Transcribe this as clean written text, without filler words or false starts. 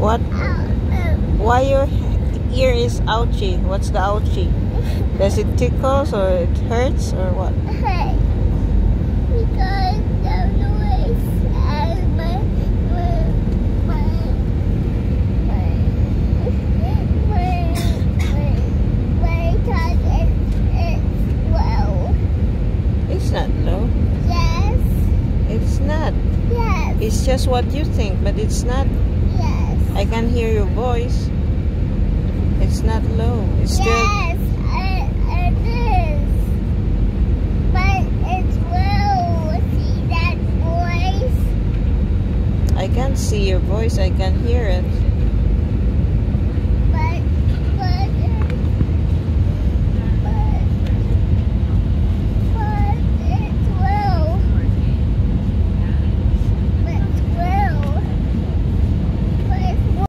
What? Why your ear is ouchy? What's the ouchy? Does it tickles or it hurts or what? Hey, because the noise and my tongue is low. It's not low. Yes. It's not. Yes. It's just what you think, but it's not. Yes. I can hear your voice. It's not low. It's still. Yes, it is. But it's low. See that voice? I can't see your voice. I can hear it.